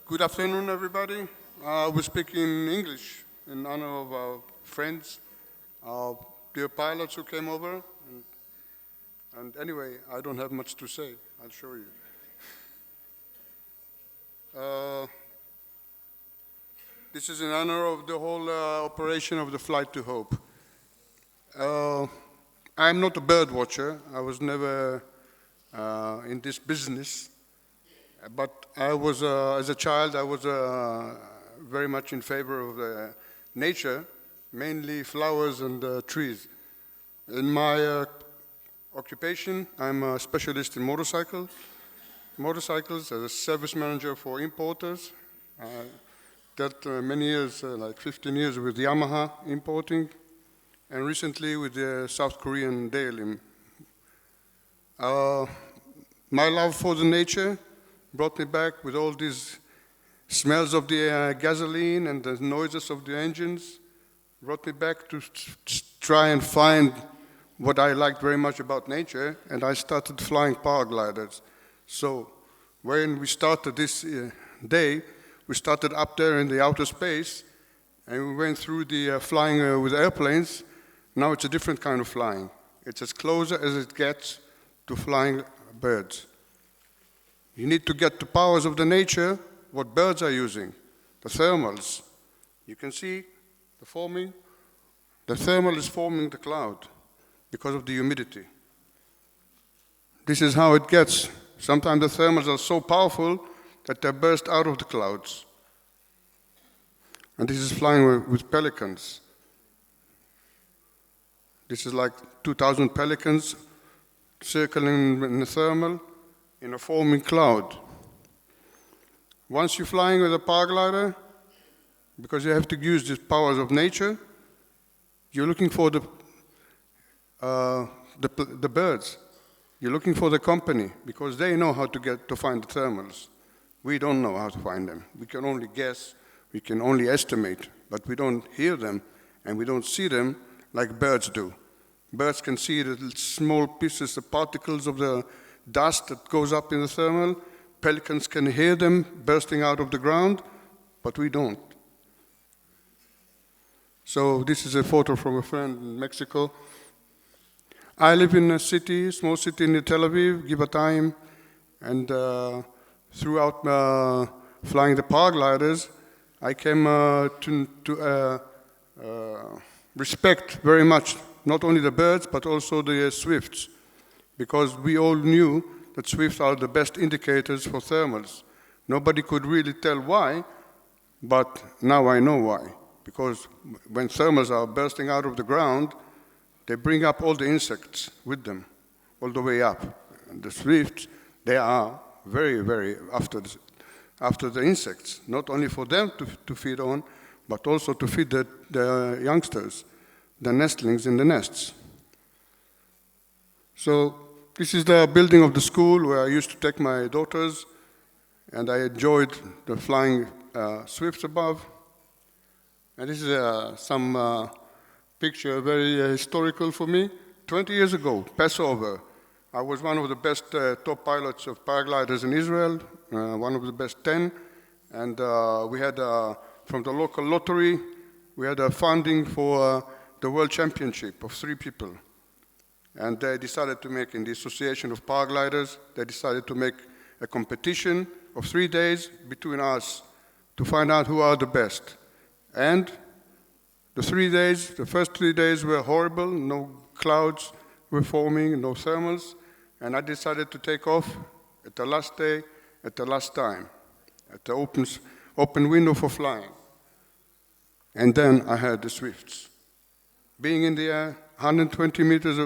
Good afternoon, everybody. We speak in English in honor of our friends, our dear pilots who came over. And anyway, I don't have much to say. I'll show you. This is in honor of the whole operation of the Flight to Hope. I'm not a bird watcher. I was never in this business. But I was, as a child, I was very much in favor of nature, mainly flowers and trees. In my occupation, I'm a specialist in motorcycles as a service manager for importers. Dealt many years, like 15 years with Yamaha importing, and recently with the South Korean Daelim. My love for the nature brought me back with all these smells of the gasoline and the noises of the engines, brought me back to try and find what I liked very much about nature, and I started flying paragliders. So when we started this day, we started up there in the outer space, and we went through the flying with airplanes. Now it's a different kind of flying. It's as closer as it gets to flying birds. You need to get the powers of the nature, what birds are using, the thermals. You can see the forming. The thermal is forming the cloud because of the humidity. This is how it gets. Sometimes the thermals are so powerful that they burst out of the clouds. And this is flying with pelicans. This is like 2,000 pelicans circling in the thermal in a forming cloud. Once you're flying with a paraglider, because you have to use the powers of nature, you're looking for the birds. You're looking for the company, because they know how to find the thermals. We don't know how to find them. We can only guess, we can only estimate, but we don't hear them, and we don't see them like birds do. Birds can see the small pieces, the particles of the dust that goes up in the thermal. Pelicans can hear them bursting out of the ground, but we don't. So this is a photo from a friend in Mexico. I live in a city, small city in Tel Aviv, Givatayim, and throughout flying the paragliders, I came to respect very much not only the birds, but also the swifts, because we all knew that swifts are the best indicators for thermals. Nobody could really tell why, but now I know why. Because when thermals are bursting out of the ground, they bring up all the insects with them, all the way up. And the swifts, they are very, very after the insects, not only for them to feed on, but also to feed the youngsters, the nestlings in the nests. So this is the building of the school where I used to take my daughters, and I enjoyed the flying swifts above. And this is some picture, very historical for me. 20 years ago, Passover, I was one of the best top pilots of paragliders in Israel, one of the best 10. And we had, from the local lottery, we had a funding for the World Championship of 3 people. And they decided to make, in the Association of Paragliders, they decided to make a competition of 3 days between us to find out who are the best. And the first 3 days were horrible, no clouds were forming, no thermals, and I decided to take off at the last day, at the last time, at the open window for flying. And then I had the swifts. Being in the air, 120 meters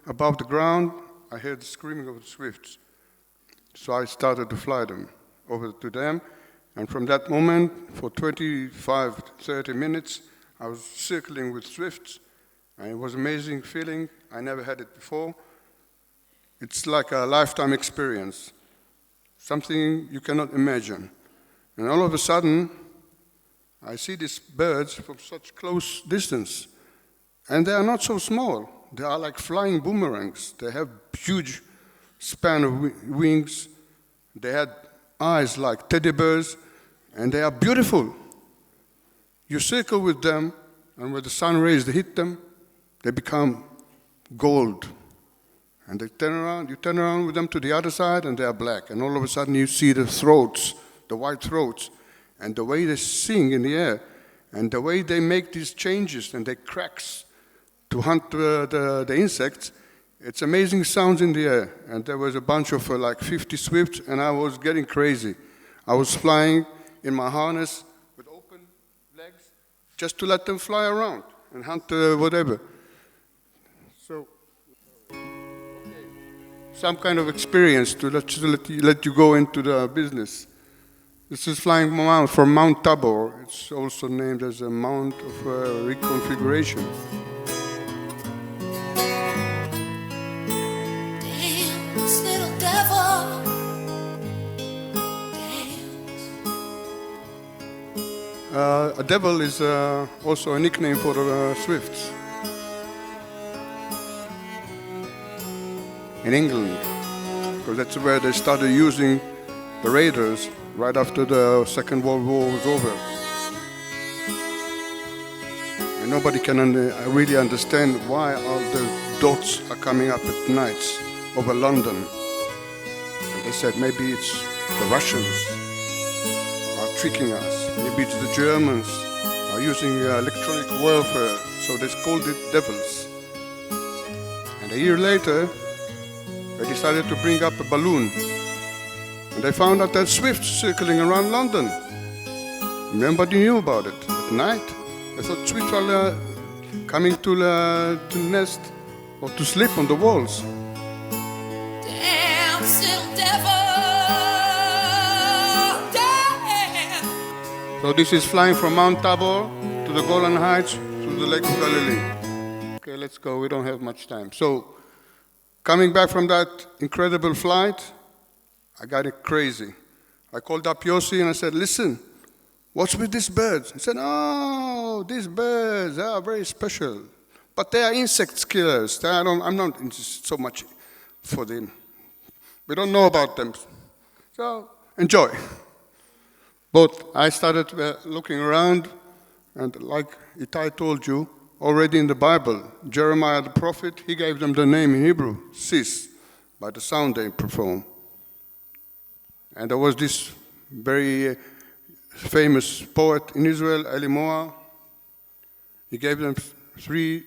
above the ground, I heard the screaming of the swifts. So I started to fly them over to them, and from that moment, for 25, 30 minutes, I was circling with swifts, and it was an amazing feeling. I never had it before. It's like a lifetime experience, something you cannot imagine. And all of a sudden, I see these birds from such close distance, and they are not so small. They are like flying boomerangs. They have huge span of wings. They had eyes like teddy bears, and they are beautiful. You circle with them, and when the sun rays they hit them, they become gold. And you turn around with them to the other side, and they are black. And all of a sudden you see the throats, the white throats, and the way they sing in the air, and the way they make these changes and they cracks to hunt the insects. It's amazing sounds in the air. And there was a bunch of like 50 swifts, and I was getting crazy. I was flying in my harness with open legs just to let them fly around and hunt whatever. So, some kind of experience to let you go into the business. This is flying from Mount Tabor. It's also named as a Mount of Reconfiguration. Dance, little devil. Dance. A devil is also a nickname for the swifts in England, because that's where they started using the raiders right after the Second World War was over. And nobody can really understand why all the dots are coming up at nights over London. And they said maybe it's the Russians are tricking us. Maybe it's the Germans are using electronic warfare, so they called it devils. And a year later, they decided to bring up a balloon. And they found out that swifts circling around London. Nobody knew about it. At night, they thought swifts are coming to nest or to sleep on the walls. Dance, little devil. Dance. So this is flying from Mount Tabor to the Golan Heights to the Lake of Galilee. Okay, let's go. We don't have much time. So, coming back from that incredible flight, I got it crazy. I called up Yossi and I said, listen, what's with these birds? He said, oh, these birds, they are very special. But they are insect killers. I'm not so much for them. We don't know about them. So, enjoy. But I started looking around, and like Itai told you, already in the Bible, Jeremiah the prophet, he gave them the name in Hebrew, sis, by the sound they perform. And there was this very famous poet in Israel, Eli Moa. He gave them 3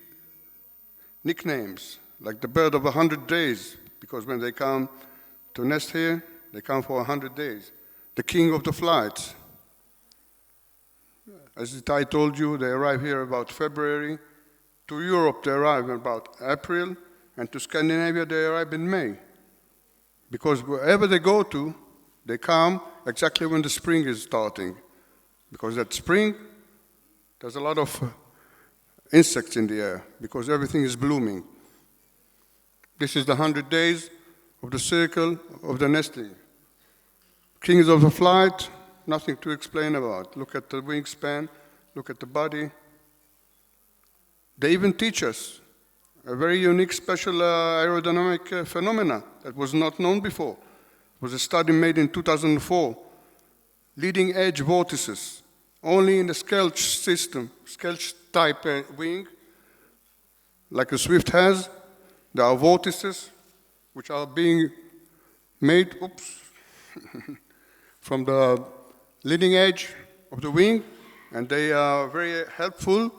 nicknames, like the bird of 100 days, because when they come to nest here, they come for 100 days. The king of the flights. As I told you, they arrive here about February. To Europe, they arrive in about April, and to Scandinavia, they arrive in May. Because wherever they go to, they come exactly when the spring is starting. Because at spring, there's a lot of insects in the air, because everything is blooming. This is the 100 days of the circle of the nesting. Kings of the flight, nothing to explain about. Look at the wingspan, look at the body. They even teach us a very unique special aerodynamic phenomena that was not known before. It was a study made in 2004. Leading edge vortices, only in the Skelch system, Skelch type wing, like a Swift has, there are vortices which are being made, from the leading edge of the wing, and they are very helpful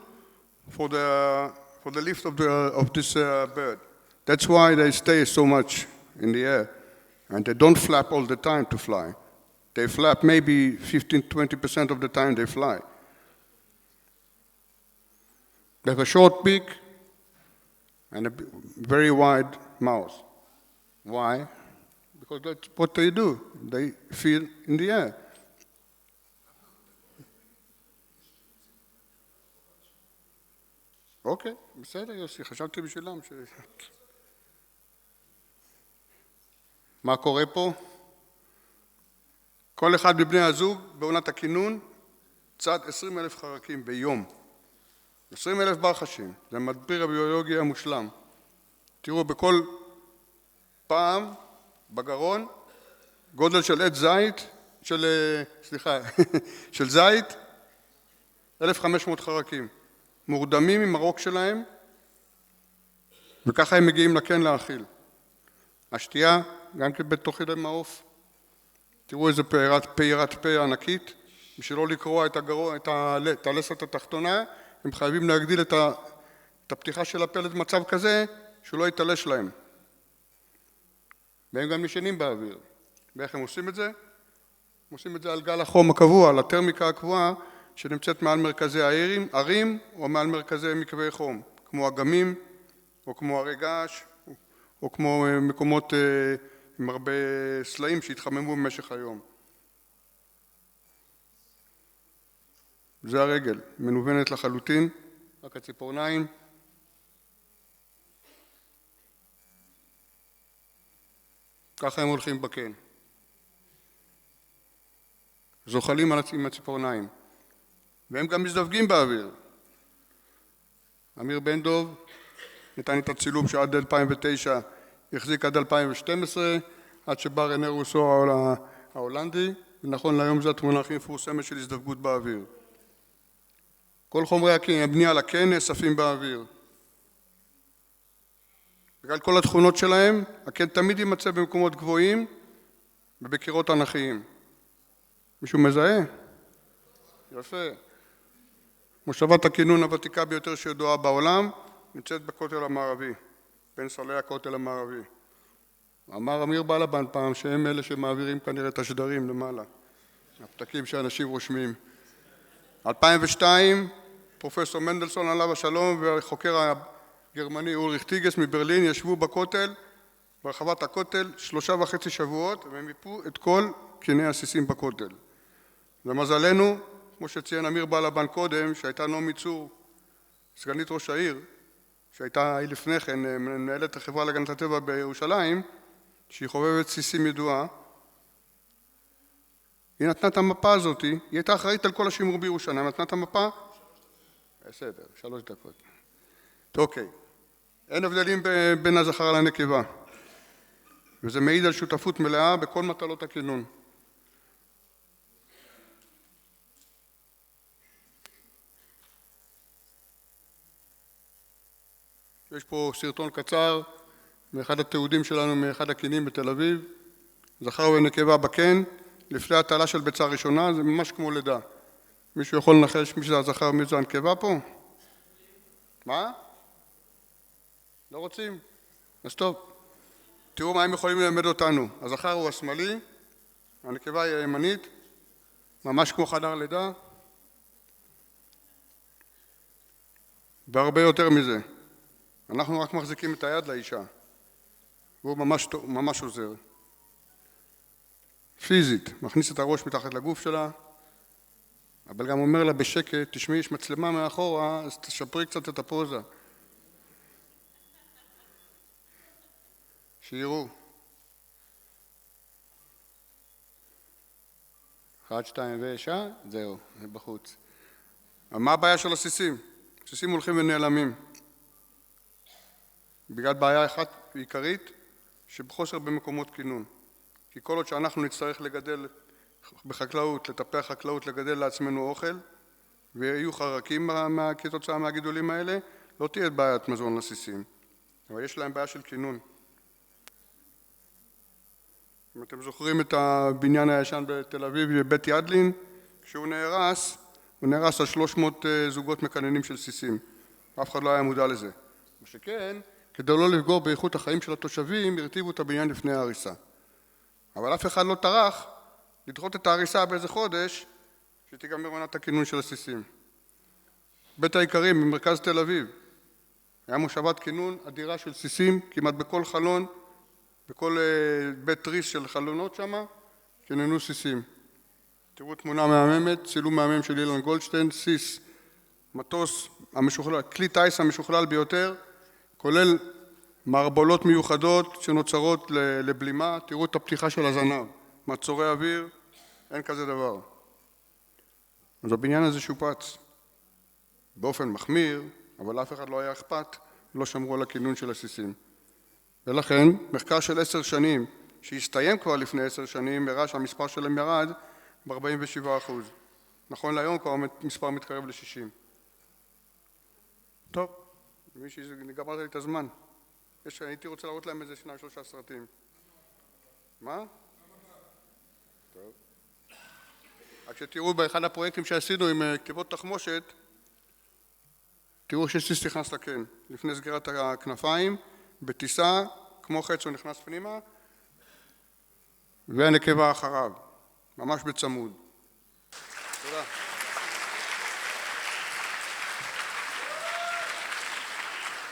for the lift of this bird. That's why they stay so much in the air, and they don't flap all the time to fly. They flap maybe 15-20% of the time they fly. They have a short beak and a very wide mouth. Why? Because that's what they do. They feel in the air. אוקיי, בסדר יוסי, חשבתי בשבילם מה קורה פה? כל אחד מבני הזוג בעונת הכינון צד 20,000 חרקים ביום. 20,000 ברחשים, זה מדביר הביולוגי המושלם. תראו, בכל פעם בגרון, גודל של עץ זית, של זית, 1,500 חרקים, מורדמים עם הרוק שלהם, וככה הם מגיעים לקן להאכיל. השתייה, גם בתוך ידי מעוף, תראו איזה פעירת פה ענקית, בשביל לא לקרוע את הלסת התחתונה, הם חייבים להגדיל את הפתיחה של הפה למצב כזה, שהוא לא יתלש להם. והם גם ישנים באוויר. ואיך הם עושים את זה? הם עושים את זה על גל החום הקבוע, על הטרמיקה הקבועה, שנמצאת מעל מרכזי ערים, או מעל מרכזי מקווי חום, כמו אגמים, או כמו הרי געש, או כמו מקומות עם הרבה סלעים שהתחממו במשך היום. זה הרגל, מנוונת לחלוטין, רק הציפורניים. ככה הם הולכים בקן. זוחלים עם הציפורניים. והם גם מזדווגים באוויר. אמיר בן דוב נתן את הצילום שעד 2009 החזיק עד 2012, עד שבא רנה רוסו ההולנדי, ונכון להיום זו התמונה הכי מפורסמת של הזדווגות באוויר. כל חומרי הבנייה לקן נאספים באוויר. בגלל כל התכונות שלהם, הקן תמיד יימצא במקומות גבוהים ובקירות אנכיים. מישהו מזהה? יפה. מושבת הכינון הוותיקה ביותר שידועה בעולם, נמצאת בכותל המערבי, בין סלעי הכותל המערבי. אמר אמיר בלבן פעם שהם אלה שמעבירים כנראה את השדרים למעלה, הפתקים שאנשים רושמים. 2002, פרופסור מנדלסון עליו השלום והחוקר הגרמני אולריך טיגס מברלין ישבו בכותל, ברחבת הכותל, 3.5 שבועות, והם מיפו את כל קני הסיסים בכותל. למזלנו, כמו שציין אמיר בלבן קודם, שהייתה נעמי צור, סגנית ראש העיר, שהייתה לפני כן מנהלת החברה להגנת הטבע בירושלים, שהיא חובבת סיסים ידועה, היא נתנה את המפה הזאת, היא הייתה אחראית על כל השימור בירושלים, נתנה את המפה? בסדר, 3 דקות. אוקיי, אין הבדלים בין הזכר לנקבה, וזה מעיד על שותפות מלאה בכל מטלות הכינון. יש פה סרטון קצר מאחד התיעודים שלנו מאחד הקינים בתל אביב, זכר ונקבה בקן, לפני הטלה של ביצה ראשונה, זה ממש כמו לידה. מישהו יכול לנחש מי שזה הזכר ומי זה הנקבה פה? מה? לא רוצים? אז טוב. תראו מה הם יכולים ללמד אותנו. הזכר הוא השמאלי, הנקבה היא הימנית, ממש כמו חדר לידה, והרבה יותר מזה. אנחנו רק מחזיקים את היד לאישה, והוא ממש עוזר. פיזית, מכניס את הראש מתחת לגוף שלה, אבל גם אומר לה בשקט, תשמעי, יש מצלמה מאחורה, אז תשפרי קצת את הפוזה. שיראו. 1, 2 ושעה, זהו, זה בחוץ. מה הבעיה של הסיסים? הסיסים הולכים ונעלמים. בגלל בעיה אחת עיקרית, שבחוסר במקומות כינון. כי כל עוד שאנחנו נצטרך לגדל בחקלאות, לטפח חקלאות, לגדל לעצמנו אוכל, ויהיו חרקים כתוצאה מהגידולים האלה, לא תהיה בעיית מזון לסיסים. אבל יש להם בעיה של כינון. אם אתם זוכרים את הבניין הישן בתל אביב, בית ידלין, כשהוא נהרס, הוא נהרס על 300 זוגות מקננים של סיסים. אף אחד לא היה מודע לזה. מה שכן, כדי לא לפגוע באיכות החיים של התושבים, הרטיבו את הבניין לפני ההריסה. אבל אף אחד לא טרח לדחות את ההריסה באיזה חודש, שתיגמר עונת הכינון של הסיסים. בית האיכרים במרכז תל אביב, היה מושבת כינון אדירה של סיסים, כמעט בכל חלון, בכל בית תריס של חלונות שם, כיננו סיסים. תראו תמונה מהממת, צילום מהמם של אילן גולדשטיין, סיס, מטוס, כלי טייס המשוכלל ביותר, כולל מערבולות מיוחדות שנוצרות לבלימה, תראו את הפתיחה של הזנב, מעצורי אוויר, אין כזה דבר. אז הבניין הזה שופץ באופן מחמיר, אבל אף אחד לא היה אכפת, לא שמרו על הכינון של הסיסים. ולכן, מחקר של 10 שנים, שהסתיים כבר לפני 10 שנים, הראה שהמספר שלהם ירד ב-47%. נכון להיום כבר מספר מתקרב ל-60. טוב, גמרת לי את הזמן. הייתי רוצה להראות להם איזה 2-3 סרטים. מה? טוב. רק שתראו באחד הפרויקטים שעשינו עם כתיבות תחמושת, תראו שסיס נכנס לקן, לפני סגירת הכנפיים, בטיסה, כמו חץ הוא נכנס פנימה, והנקבה אחריו, ממש בצמוד.